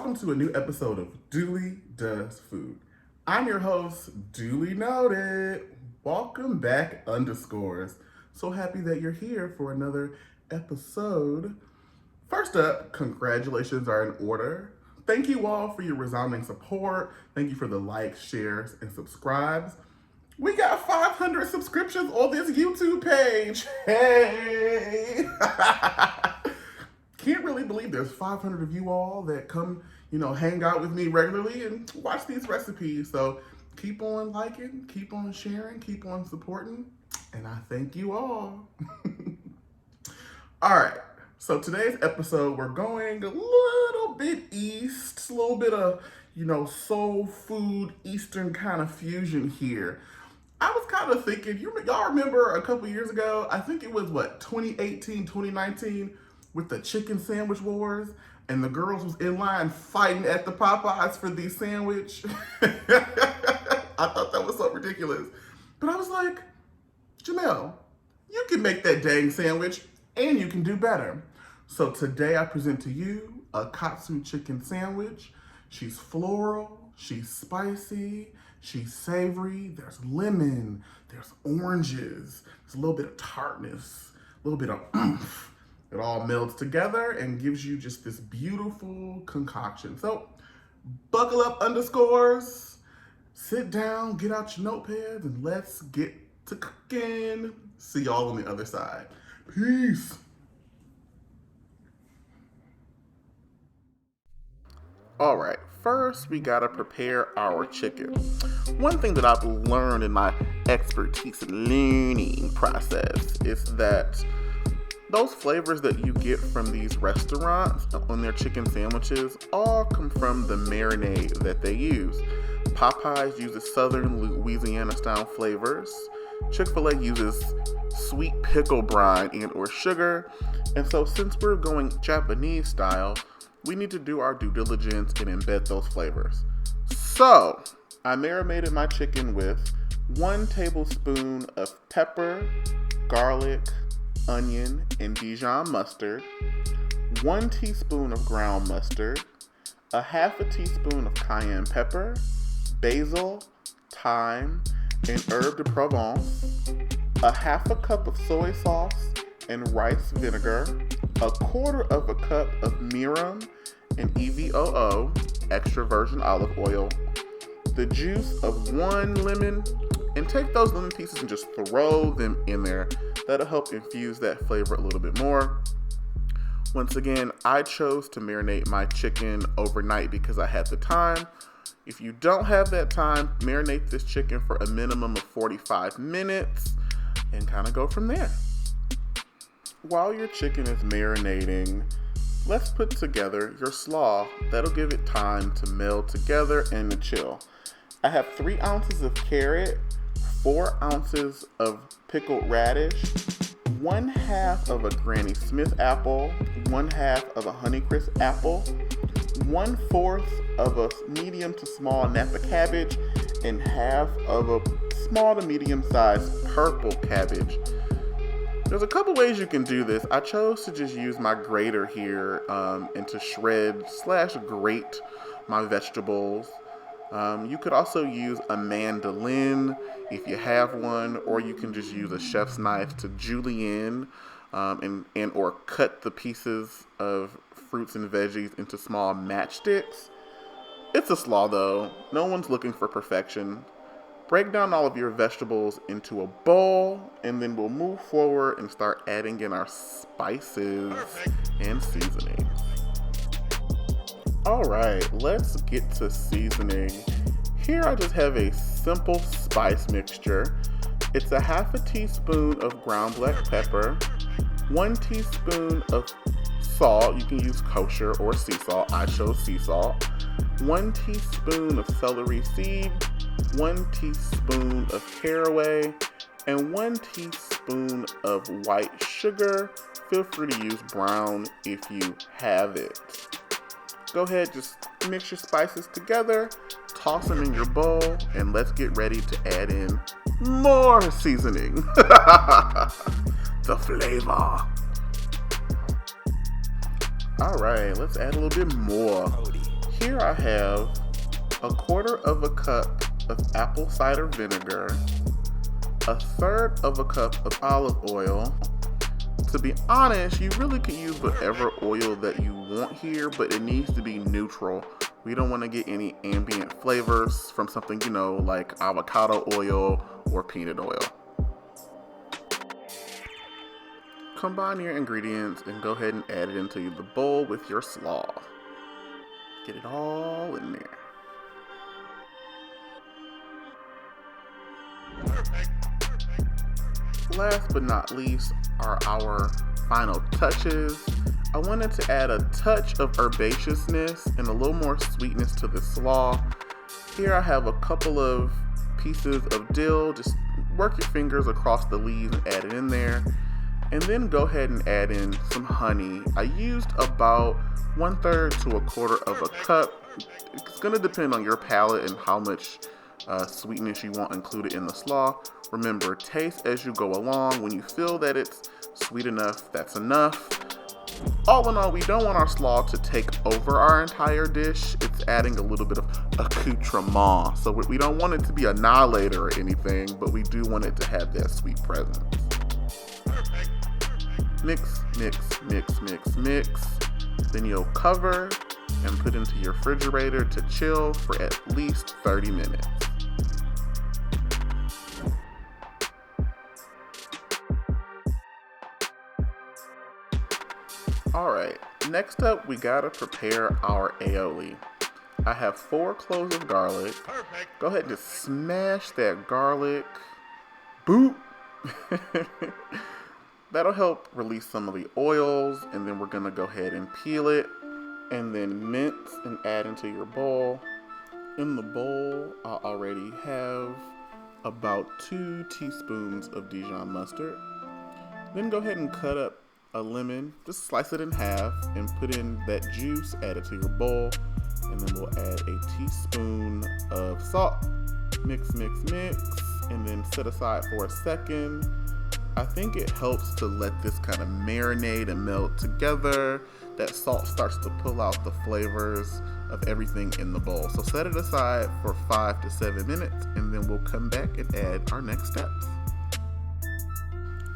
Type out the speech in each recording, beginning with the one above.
welcome to a new episode of Dooley Does Food. I'm your host, Dooley Noted. Welcome back, underscores. So happy that you're here for another episode. First up, congratulations are in order. Thank you all for your resounding support. Thank you for the likes, shares, and subscribes. We got 500 subscriptions on this YouTube page. Hey! Can't really believe there's 500 of you all that come, hang out with me regularly and watch these recipes. So keep on liking, keep on sharing, keep on supporting, and I thank you all. All right, so today's episode, we're going a little bit east, a little bit of, soul food, Eastern kind of fusion here. I was kind of thinking, y'all remember a couple years ago, I think it was 2018, 2019, with the chicken sandwich wars, and the girls was in line fighting at the Popeyes for the sandwich. I thought that was so ridiculous. But I was like, Janelle, you can make that dang sandwich, and you can do better. So today I present to you a Katsu chicken sandwich. She's floral, she's spicy, she's savory, there's lemon, there's oranges, there's a little bit of tartness, a little bit of oomph. It all melds together and gives you just this beautiful concoction. So buckle up, underscores, sit down, get out your notepads, and let's get to cooking. See y'all on the other side. Peace. All right, first we gotta prepare our chicken. One thing that I've learned in my expertise and learning process is that those flavors that you get from these restaurants on their chicken sandwiches all come from the marinade that they use. Popeyes uses Southern Louisiana style flavors. Chick-fil-A uses sweet pickle brine and or sugar. And so since we're going Japanese style, we need to do our due diligence and embed those flavors. So I marinated my chicken with 1 tablespoon of pepper, garlic, onion, and Dijon mustard, 1 teaspoon of ground mustard, a half a teaspoon of cayenne pepper, basil, thyme, and herb de Provence, a half a cup of soy sauce and rice vinegar, a 1/4 cup of mirin and EVOO, extra virgin olive oil, the juice of 1 lemon, and take those lemon pieces and just throw them in there. That'll help infuse that flavor a little bit more. Once again, I chose to marinate my chicken overnight because I had the time. If you don't have that time, marinate this chicken for a minimum of 45 minutes and kind of go from there. While your chicken is marinating, let's put together your slaw. That'll give it time to meld together and to chill. I have 3 ounces of carrot, 4 ounces of pickled radish, 1/2 of a Granny Smith apple, 1/2 of a Honeycrisp apple, 1/4 of a medium to small Napa cabbage, and 1/2 of a small to medium sized purple cabbage. There's a couple ways you can do this. I chose to just use my grater here and to shred/grate my vegetables. You could also use a mandolin if you have one, or you can just use a chef's knife to julienne and or cut the pieces of fruits and veggies into small matchsticks. It's a slaw though. No one's looking for perfection. Break down all of your vegetables into a bowl, and then we'll move forward and start adding in our spices and seasonings. All right, let's get to seasoning. Here I just have a simple spice mixture. It's a half a teaspoon of ground black pepper, 1 teaspoon of salt. You can use kosher or sea salt. I chose sea salt. 1 teaspoon of celery seed, 1 teaspoon of caraway, and 1 teaspoon of white sugar. Feel free to use brown if you have it. Go ahead, just mix your spices together, toss them in your bowl, and let's get ready to add in more seasoning. The flavor. All right, let's add a little bit more. Here I have 1/4 cup of apple cider vinegar, 1/3 cup of olive oil. To be honest, you really could use whatever oil that you want here, but it needs to be neutral. We don't want to get any ambient flavors from something, like avocado oil or peanut oil. Combine your ingredients and go ahead and add it into the bowl with your slaw. Get it all in there. Last but not least are our final touches. I wanted to add a touch of herbaceousness and a little more sweetness to the slaw. Here I have a couple of pieces of dill. Just work your fingers across the leaves and add it in there. And then go ahead and add in some honey. I used about 1/3 to 1/4 cup. It's gonna depend on your palate and how much sweetness you want included in the slaw. Remember, taste as you go along. When you feel that it's sweet enough, that's enough. All in all, we don't want our slaw to take over our entire dish. It's adding a little bit of accoutrement. So we don't want it to be annihilated or anything, but we do want it to have that sweet presence. Mix, mix, mix, mix, mix. Then you'll cover and put into your refrigerator to chill for at least 30 minutes. Alright, next up we gotta prepare our aioli. I have 4 cloves of garlic. Perfect. Go ahead and just smash that garlic. Boop! That'll help release some of the oils, and then we're gonna go ahead and peel it and then mince and add into your bowl. In the bowl, I already have about 2 teaspoons of Dijon mustard. Then go ahead and cut up a lemon, just slice it in half and put in that juice, add it to your bowl, and then we'll add a teaspoon of salt. Mix, mix, mix, and then set aside for a second. I think it helps to let this kind of marinate and melt together. That salt starts to pull out the flavors of everything in the bowl. So set it aside for 5 to 7 minutes, and then we'll come back and add our next steps.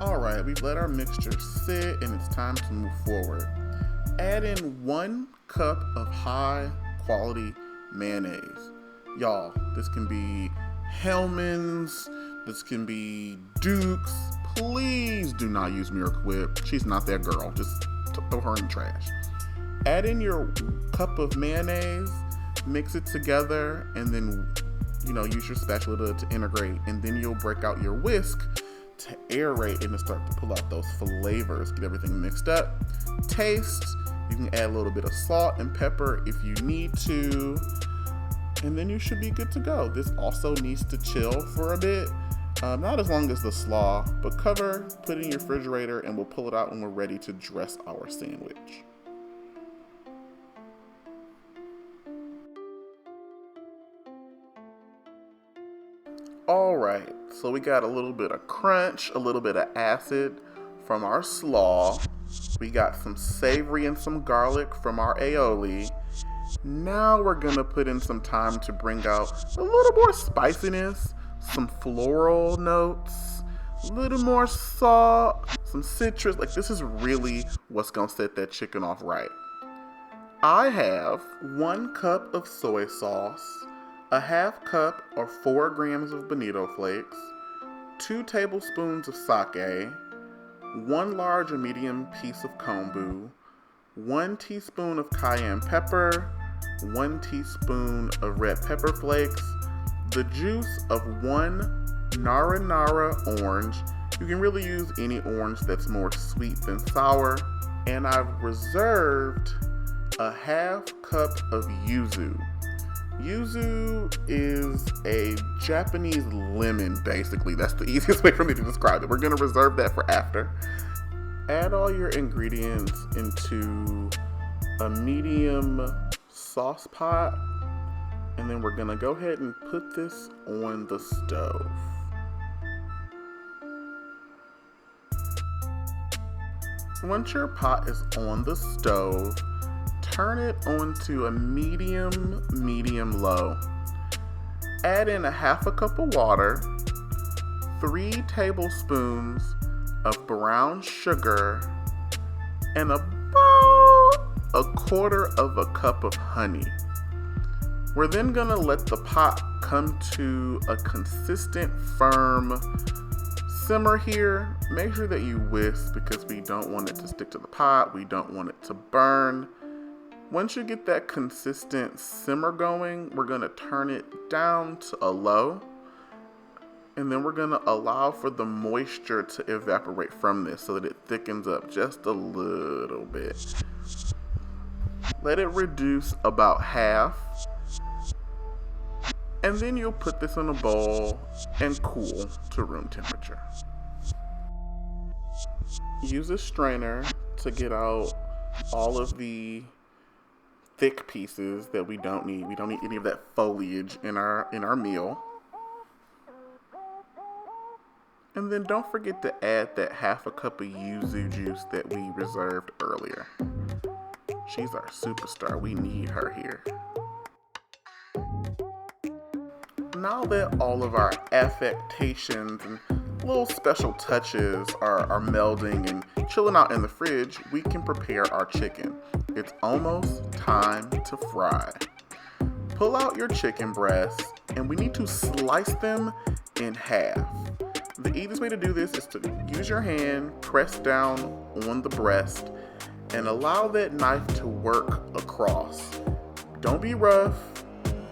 Alright, we've let our mixture sit and it's time to move forward. Add in 1 cup of high quality mayonnaise. Y'all, this can be Hellmann's, this can be Duke's. Please do not use Miracle Whip. She's not that girl. Just throw her in the trash. Add in your cup of mayonnaise, mix it together, and then use your spatula to integrate. And then you'll break out your whisk to aerate and to start to pull out those flavors. Get everything mixed up. Taste. You can add a little bit of salt and pepper if you need to. And then you should be good to go. This also needs to chill for a bit. Not as long as the slaw, but cover, put it in your refrigerator, and we'll pull it out when we're ready to dress our sandwich. Alright, so we got a little bit of crunch, a little bit of acid from our slaw. We got some savory and some garlic from our aioli. Now we're gonna put in some thyme to bring out a little more spiciness, some floral notes, a little more salt, some citrus. Like, this is really what's gonna set that chicken off right. I have 1 cup of soy sauce, a 1/2 cup or 4 grams of bonito flakes, 2 tablespoons of sake, 1 large or medium piece of kombu, 1 teaspoon of cayenne pepper, 1 teaspoon of red pepper flakes, the juice of 1 Nara orange. You can really use any orange that's more sweet than sour. And I've reserved a 1/2 cup of yuzu. Yuzu is a Japanese lemon, basically. That's the easiest way for me to describe it. We're gonna reserve that for after. Add all your ingredients into a medium sauce pot, and then we're gonna go ahead and put this on the stove. Once your pot is on the stove, turn it onto a medium low. Add in a half a cup of water, 3 tablespoons of brown sugar, and about a quarter of a cup of honey. We're then gonna let the pot come to a consistent, firm simmer here. Make sure that you whisk because we don't want it to stick to the pot. We don't want it to burn. Once you get that consistent simmer going, we're gonna turn it down to a low. And then we're gonna allow for the moisture to evaporate from this so that it thickens up just a little bit. Let it reduce about half. And then you'll put this in a bowl and cool to room temperature. Use a strainer to get out all of the thick pieces that we don't need. We don't need any of that foliage in our meal. And then don't forget to add that half a cup of yuzu juice that we reserved earlier. She's our superstar. We need her here. Now that all of our affectations and little special touches are melding and chilling out in the fridge, we can prepare our chicken. It's almost time to fry. Pull out your chicken breasts, and we need to slice them in half. The easiest way to do this is to use your hand, press down on the breast, and allow that knife to work across. Don't be rough.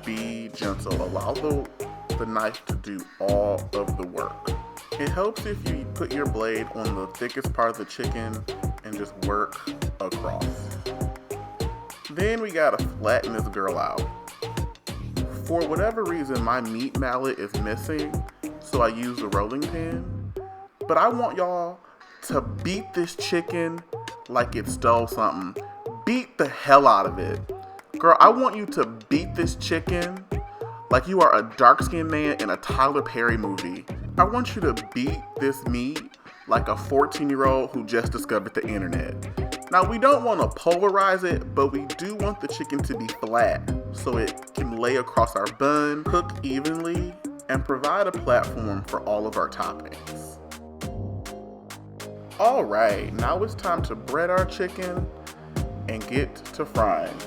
Be gentle. Allow the knife to do all of the work. It helps if you put your blade on the thickest part of the chicken and just work across. Then we gotta flatten this girl out. For whatever reason, my meat mallet is missing, so I use a rolling pin. But I want y'all to beat this chicken like it stole something. Beat the hell out of it. Girl, I want you to beat this chicken like you are a dark-skinned man in a Tyler Perry movie. I want you to beat this meat like a 14-year-old who just discovered the internet. Now, we don't want to polarize it, but we do want the chicken to be flat so it can lay across our bun, cook evenly, and provide a platform for all of our toppings. All right, now it's time to bread our chicken and get to frying.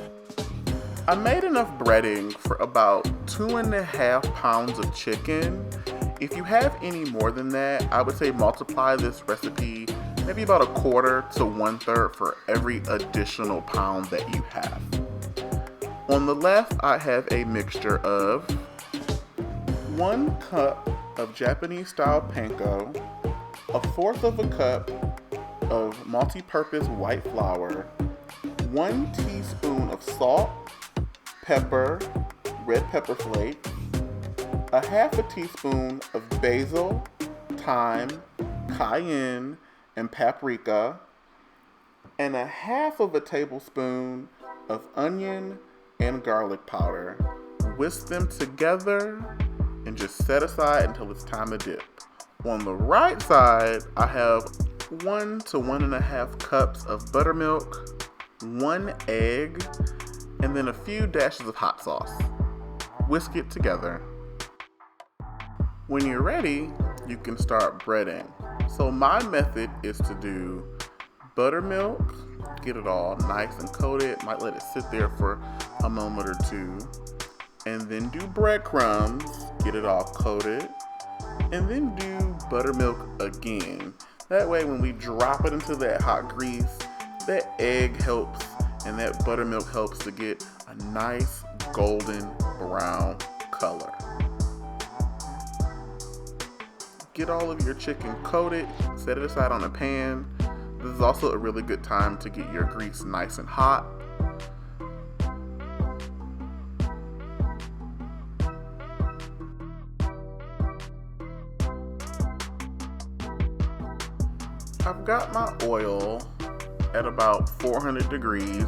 I made enough breading for about 2.5 pounds of chicken. If you have any more than that, I would say multiply this recipe maybe about 1/4 to 1/3 for every additional pound that you have. On the left, I have a mixture of 1 cup of Japanese style panko, 1/4 of a cup of multi-purpose white flour, 1 teaspoon of salt, pepper, red pepper flakes, 1/2 teaspoon of basil, thyme, cayenne, and paprika, and 1/2 tablespoon of onion and garlic powder. Whisk them together and just set aside until it's time to dip. On the right side, I have 1 to 1.5 cups of buttermilk, 1 egg, and then a few dashes of hot sauce. Whisk it together. When you're ready, you can start breading. So my method is to do buttermilk, get it all nice and coated, might let it sit there for a moment or two, and then do breadcrumbs, get it all coated, and then do buttermilk again. That way when we drop it into that hot grease, that egg helps and that buttermilk helps to get a nice golden brown color. Get all of your chicken coated, set it aside on a pan. This is also a really good time to get your grease nice and hot. I've got my oil at about 400 degrees.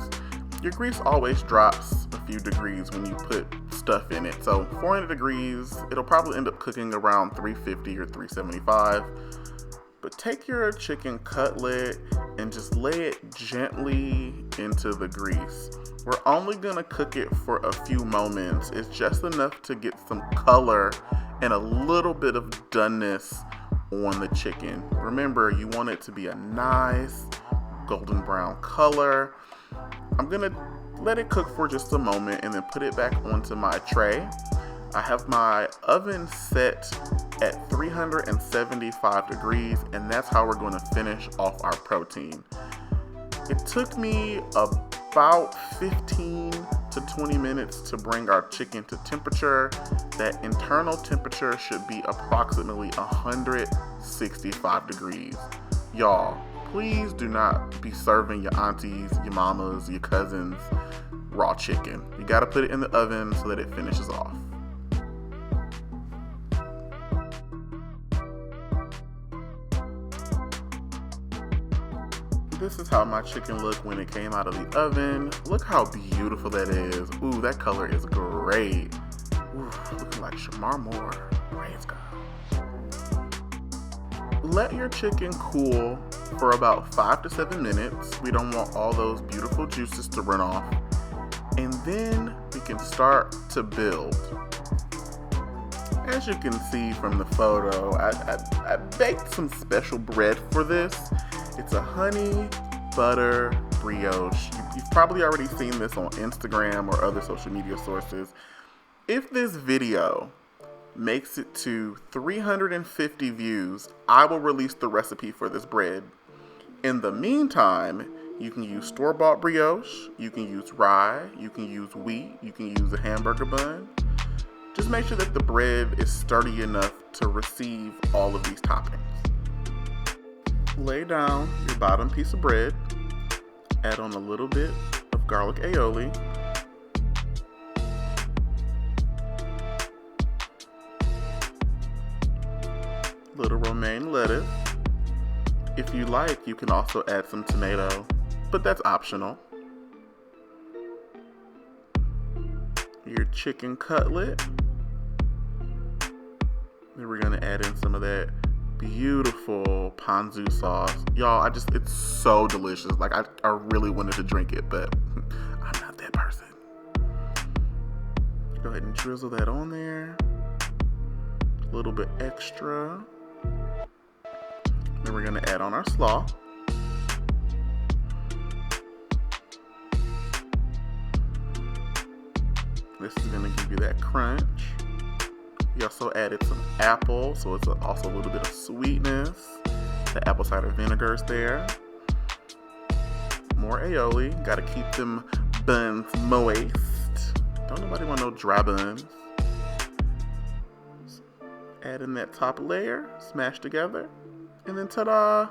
Your grease always drops a few degrees when you put stuff in it. So 400 degrees, it'll probably end up cooking around 350 or 375. But take your chicken cutlet and just lay it gently into the grease. We're only gonna cook it for a few moments. It's just enough to get some color and a little bit of doneness on the chicken. Remember, you want it to be a nice golden brown color. I'm gonna let it cook for just a moment and then put it back onto my tray. I have my oven set at 375 degrees, and that's how we're going to finish off our protein. It took me about 15 to 20 minutes to bring our chicken to temperature. That internal temperature should be approximately 165 degrees. Y'all, please do not be serving your aunties, your mamas, your cousins raw chicken. You gotta put it in the oven so that it finishes off. This is how my chicken looked when it came out of the oven. Look how beautiful that is. Ooh, that color is great. Ooh, looking like Shamar Moore. Praise God. Let your chicken cool for about 5 to 7 minutes. We don't want all those beautiful juices to run off. And then we can start to build. As you can see from the photo, I baked some special bread for this. It's a honey butter brioche. You've probably already seen this on Instagram or other social media sources. If this video makes it to 350 views, I will release the recipe for this bread. In the meantime, you can use store-bought brioche, you can use rye, you can use wheat, you can use a hamburger bun. Just make sure that the bread is sturdy enough to receive all of these toppings. Lay down your bottom piece of bread, add on a little bit of garlic aioli, little romaine lettuce. If you like, you can also add some tomato, but that's optional. Your chicken cutlet. Then we're gonna add in some of that beautiful Ponzu sauce. Y'all, it's so delicious. Like, I really wanted to drink it, but I'm not that person. Go ahead and drizzle that on there. A little bit extra. Then we're gonna add on our slaw. This is gonna give you that crunch. We also added some apple, so it's also a little bit of sweetness. The apple cider vinegar is there. More aioli. Gotta keep them buns moist. Don't nobody want no dry buns. Add in that top layer, smash together, and then ta-da!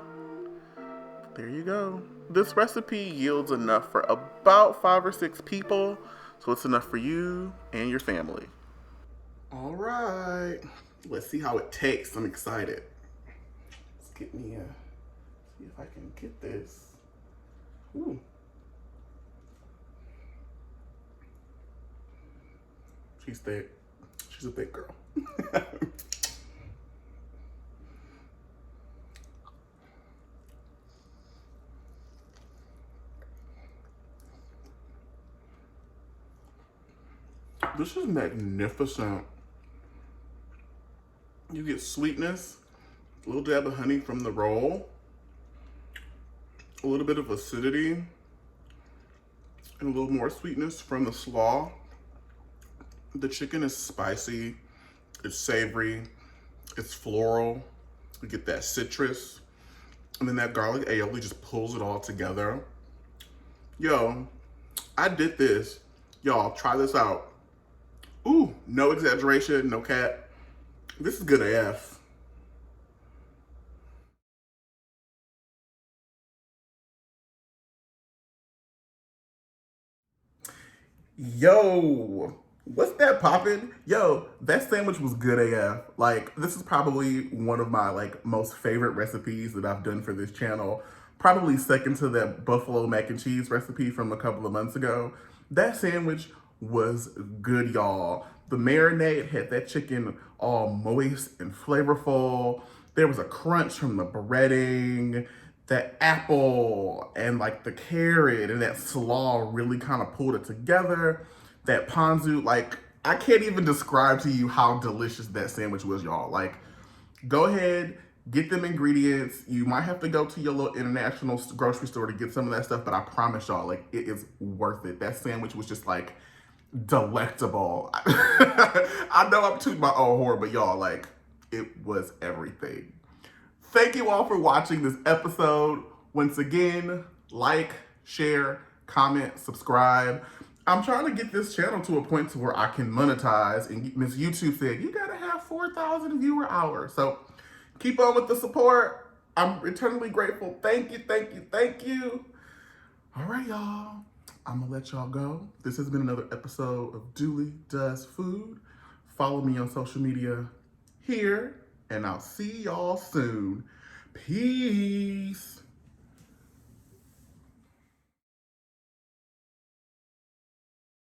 There you go. This recipe yields enough for about 5 or 6 people, so it's enough for you and your family. All right, let's see how it tastes. I'm excited. Let's get me see if I can get this. Ooh. She's thick. She's a thick girl. This is magnificent. You get sweetness, a little dab of honey from the roll, a little bit of acidity, and a little more sweetness from the slaw. The chicken is spicy, it's savory, it's floral. You get that citrus, and then that garlic aioli just pulls it all together. Yo, I did this. Y'all, try this out. Ooh, no exaggeration, no cap. This is good AF. Yo, what's that poppin'? Yo, that sandwich was good AF. Like, this is probably one of my most favorite recipes that I've done for this channel. Probably second to that buffalo mac and cheese recipe from a couple of months ago. That sandwich was good, y'all. The marinade had that chicken all moist and flavorful. There was a crunch from the breading. that apple and like the carrot and that slaw really kind of pulled it together. That ponzu, like, I can't even describe to you how delicious that sandwich was, y'all. Like, go ahead, get them ingredients. You might have to go to your little international grocery store to get some of that stuff, but I promise y'all, like, it is worth it. That sandwich was just like delectable. I know I'm tooting my own horn, but y'all, like, it was everything. Thank you all for watching this episode. Once again, like, share, comment, subscribe. I'm trying to get this channel to a point to where I can monetize, and Miss YouTube said, you gotta have 4,000 viewer hours. So keep on with the support. I'm eternally grateful. Thank you, thank you, thank you. All right, y'all. I'm gonna let y'all go. This has been another episode of Dooley Does Food. Follow me on social media here, and I'll see y'all soon. Peace.